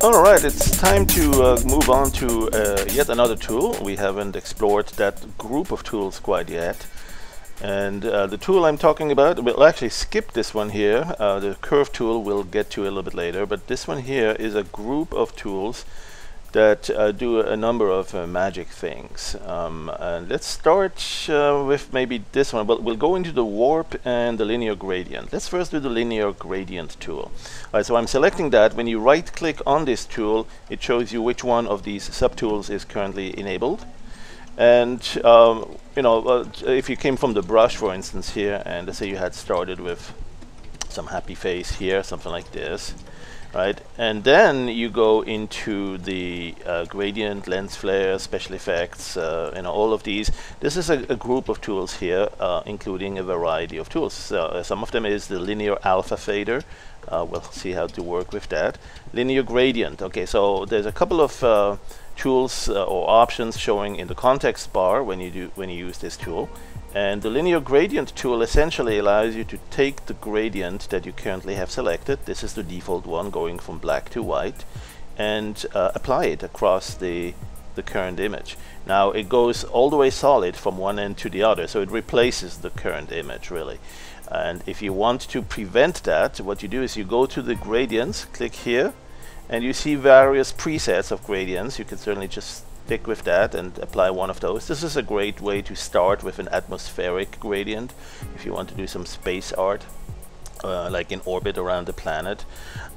Alright, it's time to move on to yet another tool. We haven't explored that group of tools quite yet. And the tool I'm talking about, we'll actually skip this one here. The curve tool we'll get to a little bit later, but this one here is a group of tools that do a number of magic things. And let's start with maybe this one. We'll go into the warp and the linear gradient. Let's first do the linear gradient tool. Alright, so I'm selecting that. When you right click on this tool, it shows you which one of these subtools is currently enabled. And if you came from the brush, for instance, here, and let's say you had started with some happy face here, something like this, right? And then you go into the gradient, lens flare, special effects, all of these. This is a group of tools here, including a variety of tools. Some of them is the linear alpha fader. We'll see how to work with that. Linear gradient. Okay, so there's a couple of tools or options showing in the context bar when you use this tool. And the linear gradient tool essentially allows you to take the gradient that you currently have selected. This is the default one going from black to white, and apply it across the current image. Now it goes all the way solid from one end to the other, so it replaces the current image really. And if you want to prevent that, what you do is you go to the gradients, click here, and you see various presets of gradients. You can certainly just stick with that and apply one of those. This is a great way to start with an atmospheric gradient if you want to do some space art, like in orbit around the planet.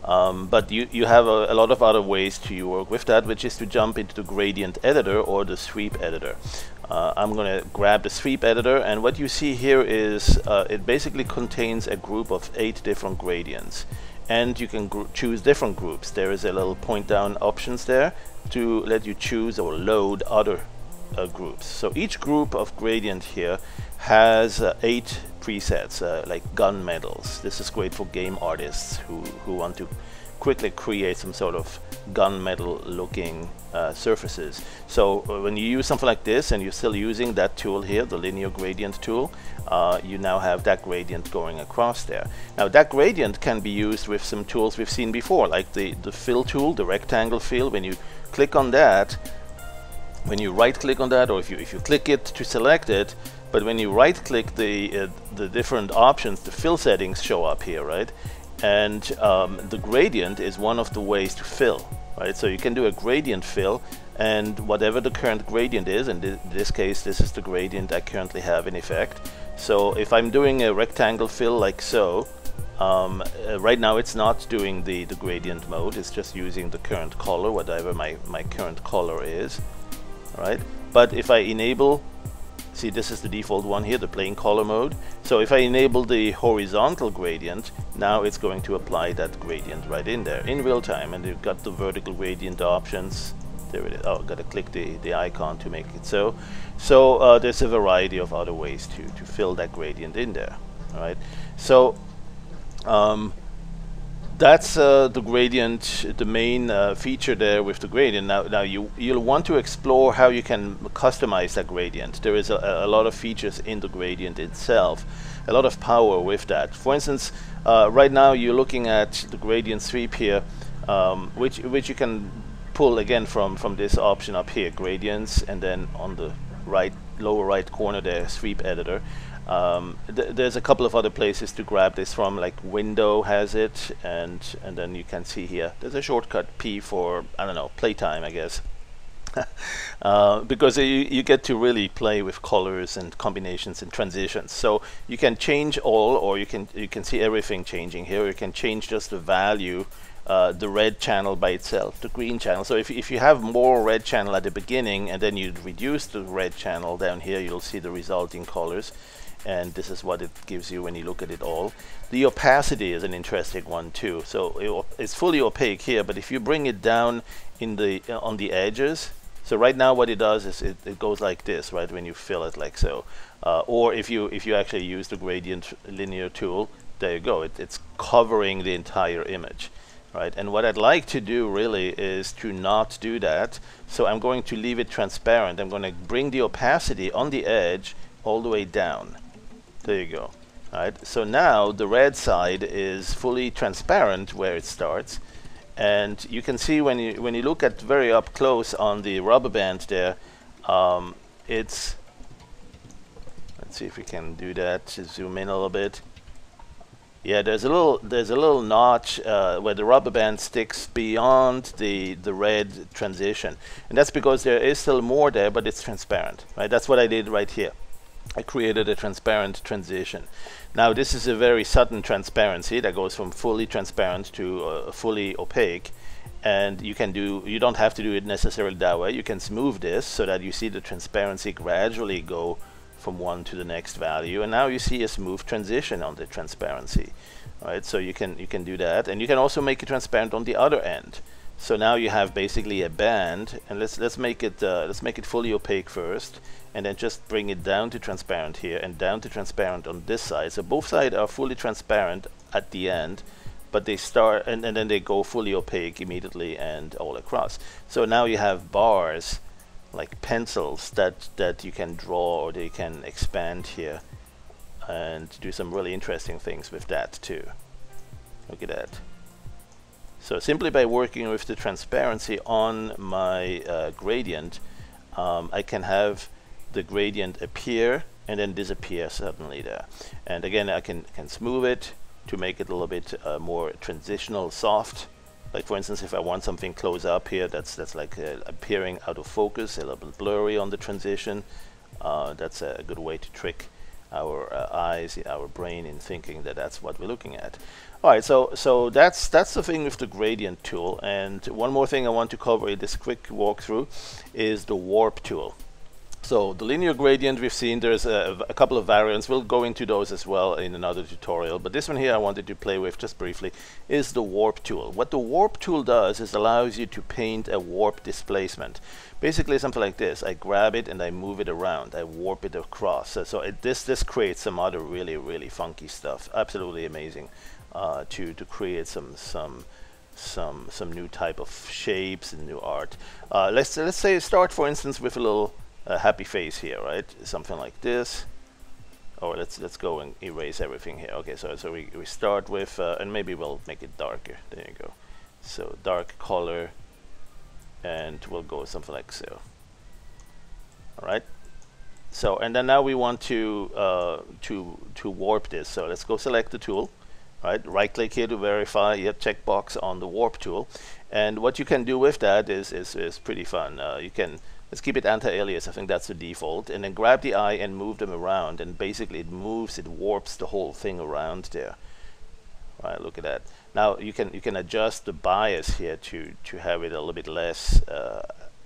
But you have a lot of other ways to work with that, which is to jump into the gradient editor or the sweep editor. I'm going to grab the sweep editor, and what you see here is it basically contains a group of 8 different gradients. And you can choose different groups. There is a little point down options there to let you choose or load other groups. So each group of gradient here has 8 presets, like gunmetals. This is great for game artists who want to quickly create some sort of gunmetal looking surfaces. So when you use something like this and you're still using that tool here, the linear gradient tool, you now have that gradient going across there. Now that gradient can be used with some tools we've seen before, like the fill tool, the rectangle fill. When you click on that, when you right click on that, or if you click it to select it, but when you right click the different options, the fill settings show up here, right? And the gradient is one of the ways to fill, right? So you can do a gradient fill, and whatever the current gradient is, and in this case this is the gradient I currently have in effect. So if I'm doing a rectangle fill like so, right now it's not doing the gradient mode, it's just using the current color, whatever my current color is, right? But if I enable, see, this is the default one here, the plain color mode. So if I enable the horizontal gradient, now it's going to apply that gradient right in there in real time. And you've got the vertical gradient options. There it is. Oh, got to click the icon to make it so. So there's a variety of other ways to fill that gradient in there. All right. So that's the gradient, the main feature there with the gradient. Now you'll want to explore how you can customize that gradient. There is a lot of features in the gradient itself, a lot of power with that. For instance, right now you're looking at the gradient sweep here, which you can pull again from this option up here, gradients, and then on the lower right corner there, sweep editor. There's a couple of other places to grab this from, like Window has it, and then you can see here there's a shortcut P for, I don't know, playtime, I guess. Because you get to really play with colors and combinations and transitions. So you can change all, or you can see everything changing here. You can change just the value, the red channel by itself, the green channel. So if you have more red channel at the beginning and then you reduce the red channel down here, you'll see the resulting colors. And this is what it gives you when you look at it all. The opacity is an interesting one too. So it's fully opaque here, but if you bring it down in on the edges, so right now what it does is it goes like this, right, when you fill it like so. Or if you actually use the gradient linear tool, there you go, it's covering the entire image. Right, and what I'd like to do really is to not do that. So I'm going to leave it transparent. I'm going to bring the opacity on the edge all the way down. There you go. All right, so now the red side is fully transparent where it starts, And you can see when you look at very up close on the rubber band there, it's, let's see if we can do that, to zoom in a little bit. Yeah, there's a little notch where the rubber band sticks beyond the red transition, and that's because there is still more there, but it's transparent, right? That's what I did right here. I created a transparent transition. Now this is a very sudden transparency that goes from fully transparent to fully opaque, and you don't have to do it necessarily that way. You can smooth this so that you see the transparency gradually go from one to the next value, and now you see a smooth transition on the transparency. Right, so you can do that, and you can also make it transparent on the other end. So now you have basically a band, and let's make it fully opaque first, and then just bring it down to transparent here and down to transparent on this side. So both sides are fully transparent at the end, but they start and then they go fully opaque immediately and all across. So now you have bars like pencils that you can draw, or they can expand here and do some really interesting things with that too. Look at that. So simply by working with the transparency on my gradient, I can have the gradient appear and then disappear suddenly there. And again, I can smooth it to make it a little bit more transitional, soft. Like for instance, if I want something close up here, that's like appearing out of focus, a little bit blurry on the transition. That's a good way to trick our eyes, our brain, in thinking that that's what we're looking at. All right, so that's the thing with the gradient tool. And one more thing I want to cover in this quick walkthrough is the warp tool. So the linear gradient we've seen, there's a couple of variants. We'll go into those as well in another tutorial. But this one here I wanted to play with just briefly is the warp tool. What the warp tool does is allows you to paint a warp displacement. Basically something like this. I grab it and I move it around. I warp it across. So this creates some other really funky stuff. Absolutely amazing to create some new type of shapes and new art. Let's say start for instance with a little happy face here, right? Something like this. Or let's go and erase everything here. Okay, so we start with and maybe we'll make it darker. There you go. So dark color, and we'll go something like so. All right. So and then now we want to warp this. So let's go select the tool. Right click here to verify. Yep, checkbox on the warp tool. And what you can do with that is pretty fun. You can, let's keep it anti-alias. I think that's the default. And then grab the eye and move them around. And basically it warps the whole thing around there. Right, look at that. Now you can adjust the bias here to have it a little bit less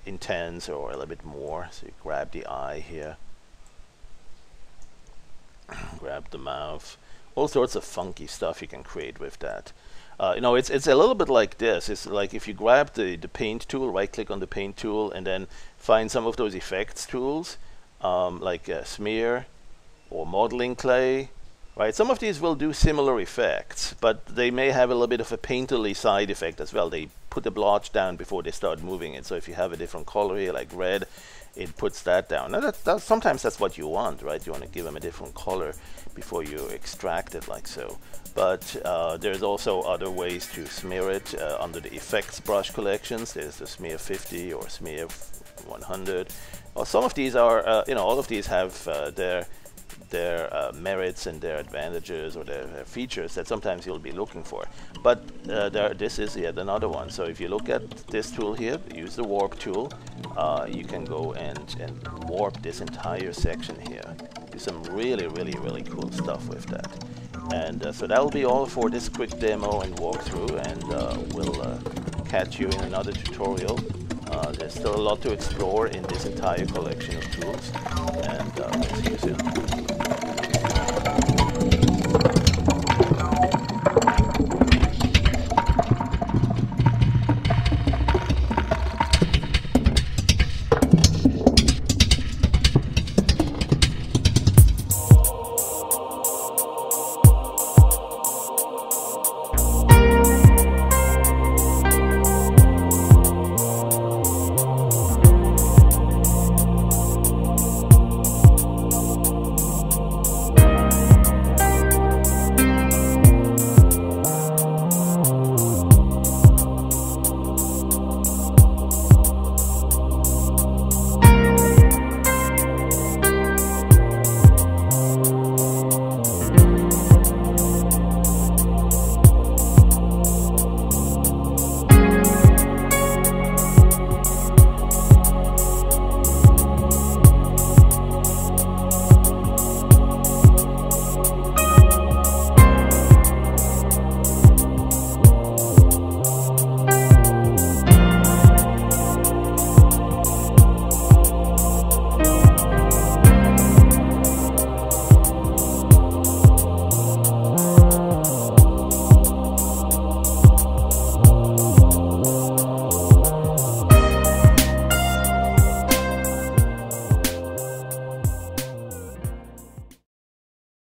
intense or a little bit more. So you grab the eye here. Grab the mouth. All sorts of funky stuff you can create with that. You know, it's a little bit like this. It's like if you grab the paint tool, right click on the paint tool, and then find some of those effects tools, like smear or modeling clay, right? Some of these will do similar effects, but they may have a little bit of a painterly side effect as well. They put the blotch down before they start moving it. So if you have a different color here, like red, it puts that down. Now sometimes that's what you want, right? You want to give them a different color before you extract it, like so. But there's also other ways to smear it under the effects brush collections. There's the smear 50 or smear 100. Well, some of these are, you know, all of these have their merits and their advantages or their features that sometimes you'll be looking for. But this is yet another one. So if you look at this tool here, use the warp tool, you can go and warp this entire section here. Do some really cool stuff with that. And so that will be all for this quick demo and walkthrough, and we'll catch you in another tutorial. There's still a lot to explore in this entire collection of tools, and we'll see you soon.